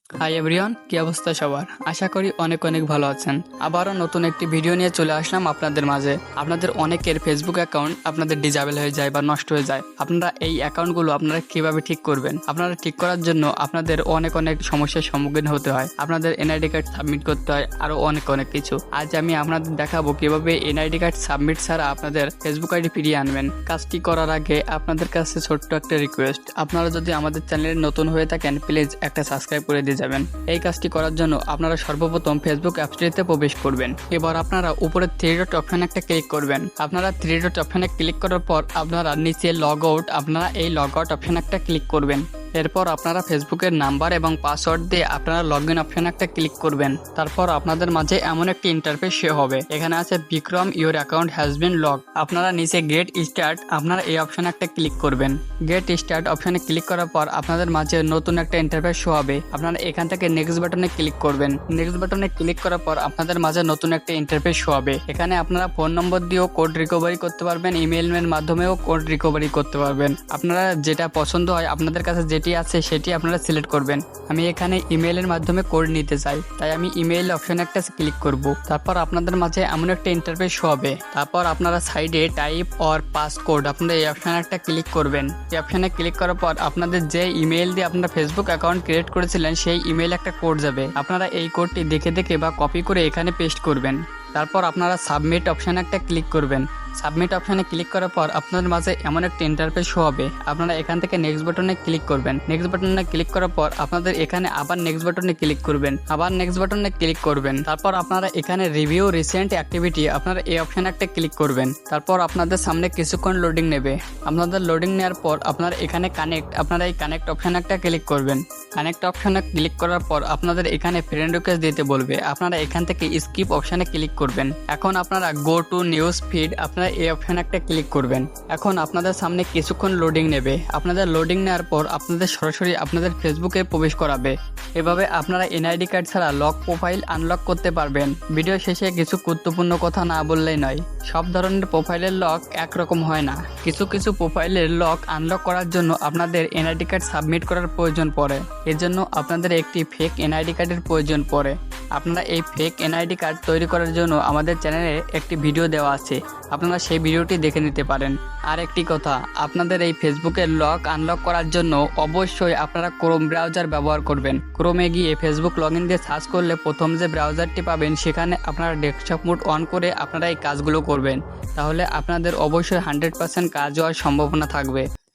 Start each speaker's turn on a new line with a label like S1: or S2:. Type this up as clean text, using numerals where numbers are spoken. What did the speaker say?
S1: Hi everyone, কি অবস্থা সবার? আশা করি অনেক অনেক ভালো আছেন। আবারও নতুন একটি ভিডিও নিয়ে চলে আসলাম আপনাদের মাঝে। আপনাদের অনেকের ফেসবুক অ্যাকাউন্ট আপনাদের ডিজেবল হয়ে যায় বা নষ্ট হয়ে যায়। আপনারা এই অ্যাকাউন্টগুলো আপনারা কিভাবে ঠিক করবেন? আপনারা ঠিক করার জন্য আপনাদের অনেক অনেক সমস্যার সম্মুখীন হতে হয়। আপনাদের এনআইডি কার্ড সাবমিট করতে হয়, আরও অনেক অনেক কিছু। আজ আমি আপনাদের দেখাবো কিভাবে এনআইডি কার্ড সাবমিট ছাড়া আপনাদের ফেসবুক আইডি ফিরিয়ে আনবেন। কাজটি করার আগে আপনাদের কাছে ছোট্ট একটা রিকোয়েস্ট, আপনারা যদি আমাদের চ্যানেলে নতুন হয়ে থাকেন প্লিজ একটা সাবস্ক্রাইব করে দিয়ে যাবেন। এই কাজটি করার জন্য আপনারা সর্বপ্রথম ফেসবুক অ্যাপসটিতে প্রবেশ করবেন। এবার আপনারা উপরে থ্রি ডট অপশন একটা ক্লিক করবেন। আপনারা থ্রি ডট অপশনে ক্লিক করার পর আপনারা নিচে লগ আউট, আপনারা এই লগ আউট অপশন একটা ক্লিক করবেন। এরপর আপনারা ফেসবুকের নাম্বার এবং পাসওয়ার্ড দিয়ে আপনারা লগ ইন অপশন একটা ক্লিক করবেন। তারপর আপনাদের মাঝে এমন একটি ইন্টারফেস শো হবে, এখানে আছে Vikram your account has been log. আপনারা নিচে গেট স্টার্ট, আপনারা এই অপশন একটা ক্লিক করবেন। গেট স্টার্ট অপশনে ক্লিক করার পর আপনাদের মাঝে নতুন একটা ইন্টারফেস শো হবে। আপনারা এখান থেকে নেক্সট বাটনে ক্লিক করবেন। নেক্সট বাটনে ক্লিক করার পর আপনাদের মাঝে নতুন একটা ইন্টারফেস শো হবে। এখানে আপনারা ফোন নম্বর দিয়েও কোড রিকভারি করতে পারবেন, ইমেইলের মাধ্যমেও কোড রিকভারি করতে পারবেন। আপনারা যেটা পছন্দ হয়, আপনাদের কাছে যেটি আছে সেটি আপনারা সিলেক্ট করবেন। আমি এখানে ইমেইলের মাধ্যমে কোড নিতে চাই, তাই আমি ইমেইল অপশন একটা ক্লিক করব। তারপর আপনাদের মাঝে এমন একটা ইন্টারফেস শো হবে। তারপর আপনারা সাইডে টাইপ অর পাস কোড, আপনারা এই অপশন একটা ক্লিক করবেন। এই অপশনে ক্লিক করার পর আপনাদের যে ইমেইল দিয়ে আপনারা ফেসবুক অ্যাকাউন্ট ক্রিয়েট করেছিলেন সেই ইমেইল একটা কোড যাবে। আপনারা এই কোডটি দেখে দেখে বা কপি করে এখানে পেস্ট করবেন। তারপর আপনারা সাবমিট অপশানে একটা ক্লিক করবেন। সাবমিট অপশানে ক্লিক করার পর আপনাদের মাঝে এমন একটা ইন্টারফেস শো হবে। আপনারা এখান থেকে নেক্সট বাটনে ক্লিক করবেন। নেক্সট বাটনে ক্লিক করার পর আপনাদের এখানে আবার নেক্সট বাটনে ক্লিক করবেন, আবার নেক্সট বাটনে ক্লিক করবেন। তারপর আপনারা এখানে রিভিউ রিসেন্ট অ্যাক্টিভিটি, আপনারা এই অপশানে একটা ক্লিক করবেন। তারপর আপনাদের সামনে কিছুক্ষণ লোডিং নেবে। আপনাদের লোডিং নেওয়ার পর আপনারা এখানে কানেক্ট, আপনারা এই কানেক্ট অপশানে একটা ক্লিক করবেন। কানেক্ট অপশানে ক্লিক করার পর আপনাদের এখানে ফ্রেন্ড রিকোয়েস্ট দিতে বলবে। আপনারা এখান থেকে স্কিপ অপশানে ক্লিক করবেন। এখন আপনারা গো টু নিউজ ফিড, আপনারা এই অপশানে একটা ক্লিক করবেন। এখন আপনাদের সামনে কিছুক্ষণ লোডিং নেবে। আপনাদের লোডিং নেওয়ার পর আপনাদের সরাসরি আপনাদের ফেসবুকে প্রবেশ করাবে। এভাবে আপনারা এনআইডি কার্ড ছাড়া লক প্রোফাইল আনলক করতে পারবেন। ভিডিও শেষে কিছু গুরুত্বপূর্ণ কথা না বললেই নয়, সব ধরনের প্রোফাইলের লক একরকম হয় না। কিছু কিছু প্রোফাইলের লক আনলক করার জন্য আপনাদের এনআইডি কার্ড সাবমিট করার প্রয়োজন পড়ে। এর জন্য আপনাদের একটি ফেক এনআইডি কার্ডের প্রয়োজন পড়ে। আপনারা এই ফেক এনআইডি কার্ড তৈরি করার জন্য আমাদের চ্যানেলে একটি ভিডিও দেওয়া আছে, আপনারা সেই ভিডিওটি দেখে নিতে পারেন। আর একটি কথা, আপনাদের এই ফেসবুকের লক আনলক করার জন্য অবশ্যই আপনারা ক্রোম ব্রাউজার ব্যবহার করবেন। ক্রোমে গিয়ে ফেসবুক লগ ইন দিয়ে সার্চ করলে প্রথম যে ব্রাউজারটি পাবেন সেখানে আপনারা ডেস্কটপ মোড অন করে আপনারা এই কাজগুলো করবেন। তাহলে আপনাদের অবশ্যই 100% কাজ হওয়ার সম্ভাবনা থাকবে।